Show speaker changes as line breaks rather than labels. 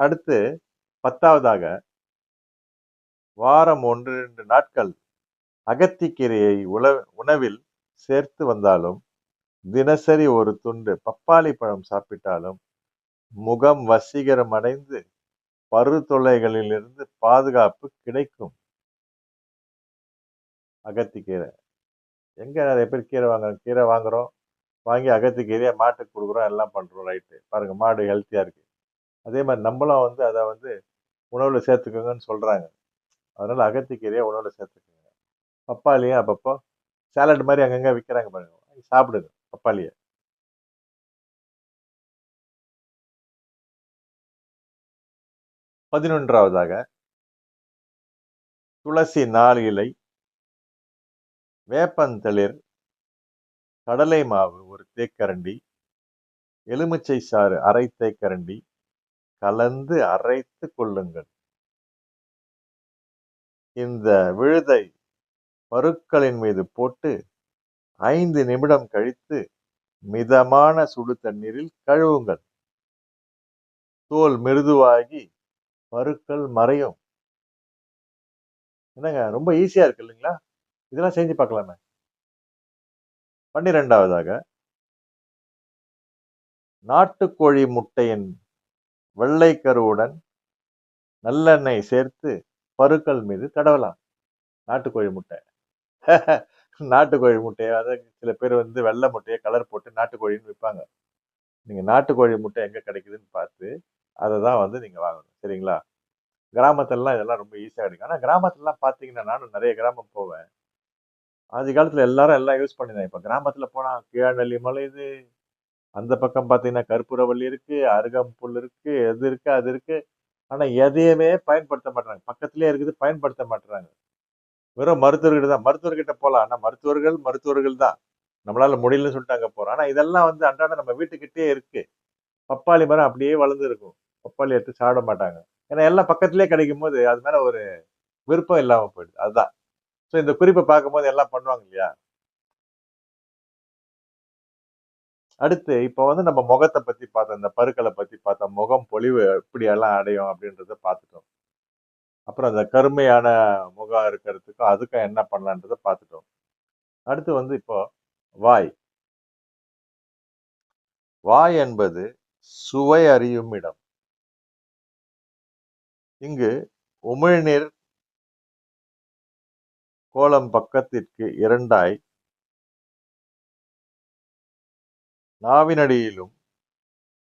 அடுத்து 10வதாக வாரம் 1, 2 நாட்கள் அகத்திக்கீரையை உணவில் சேர்த்து வந்தாலும், தினசரி ஒரு துண்டு பப்பாளி பழம் சாப்பிட்டாலும் முகம் வசீகரம் அடைந்து பருத்தொல்லைகளிலிருந்து பாதுகாப்பு கிடைக்கும். அகத்திக்கீரை. எங்க நிறைய பேர் கீரை வாங்குறோம். கீரை வாங்குறோம். வாங்கி அகத்திக்கீரையை மாட்டுக்கு கொடுக்குறோம். எல்லாம் பண்றோம். ரைட்டு. பாருங்க மாடு ஹெல்த்தியா இருக்கு. அதே மாதிரி நம்மளும் வந்து அதை வந்து உணவுல சேர்த்துக்கோங்கன்னு சொல்றாங்க. அதனால அகத்திக்கீரையை உணவுல சேர்த்துக்கோங்க. பப்பாளியும் அப்பப்போ சாலட் மாதிரி அங்கங்க விற்கிறாங்க பாருங்க. வாங்கி சாப்பிடுங்க பப்பாளியை. 11வதாக துளசி 4 இலை, வேப்பந்தளிர், கடலை மாவு 1 தேக்கரண்டி, எலுமிச்சை சாறு 1/2 தேக்கரண்டி கலந்து அரைத்து கொள்ளுங்கள். இந்த விழுதை பருக்களின் மீது போட்டு 5 நிமிடம் கழித்து மிதமான சுடு தண்ணீரில் கழுவுங்கள். தோல் மிருதுவாகி பருக்கள் மறையும். என்னங்க ரொம்ப ஈஸியா இருக்கு இல்லைங்களா? இதெல்லாம் செஞ்சு பார்க்கலாமே. 12வதாக நாட்டுக்கோழி முட்டையின் வெள்ளை கருவுடன் நல்லெண்ணெய் சேர்த்து பருக்கள் மீது தடவலாம். நாட்டுக்கோழி முட்டை. நாட்டுக்கோழி முட்டையை அதாவது சில பேர் வந்து வெள்ளை முட்டையை கலர் போட்டு நாட்டுக்கோழின்னு விற்பாங்க. நீங்க நாட்டுக்கோழி முட்டை எங்க கிடைக்குதுன்னு பார்த்து அதை தான் வந்து நீங்க வாங்கணும். சரிங்களா? கிராமத்துலலாம் இதெல்லாம் ரொம்ப ஈஸியா கிடைக்கும். ஆனா கிராமத்துலலாம் பார்த்தீங்கன்னா, நானும் நிறைய கிராமம் போவேன். ஆதி காலத்துல எல்லாரும் எல்லாம் யூஸ் பண்ணிருந்தாங்க. இப்ப கிராமத்துல போனா கீழநெல்லி மலையுது, அந்த பக்கம் பார்த்தீங்கன்னா கற்பூரவள்ளி இருக்கு, அருகம்புல் இருக்கு, எது இருக்கு அது இருக்கு. ஆனா எதையுமே பயன்படுத்த மாட்றாங்க. பக்கத்திலேயே இருக்குது, பயன்படுத்த மாட்றாங்க. வெறும் மருத்துவர்கிட்ட தான். மருத்துவர்கிட்ட போலாம். ஆனா மருத்துவர்கள் தான். நம்மளால முடியலன்னு சொல்லிட்டு அங்க போறோம். ஆனா இதெல்லாம் வந்து அன்றாடம் நம்ம வீட்டுக்கிட்டயே இருக்கு. பப்பாளி மரம் அப்படியே வளர்ந்து இருக்கும். பப்பாளி எடுத்து சாப்பிட மாட்டாங்க. ஏன்னா எல்லாம் பக்கத்திலேயே கிடைக்கும்போது அது மேல ஒரு விருப்பம் இல்லாம போயிடுது. அதுதான். சோ இந்த குறிப்பை பார்க்கும்போது எல்லாம் பண்ணுவாங்க இல்லையா? அடுத்து இப்ப வந்து நம்ம முகத்தை பத்தி பார்த்தோம். இந்த பருக்களை பத்தி பார்த்தோம். முகம் பொலிவு எப்படி எல்லாம் அடையும் அப்படின்றத பார்த்துட்டோம். அப்புறம் அந்த கருமையான முகம் இருக்கிறதுக்கும் அதுக்கும் என்ன பண்ணலான்றத பார்த்துட்டோம். அடுத்து வந்து இப்போ வாய். வாய் என்பது சுவை அறியும் இடம். இங்கு உமிழ்நீர் கோலம் பக்கத்திற்கு 2ஆய் நாவினடியிலும்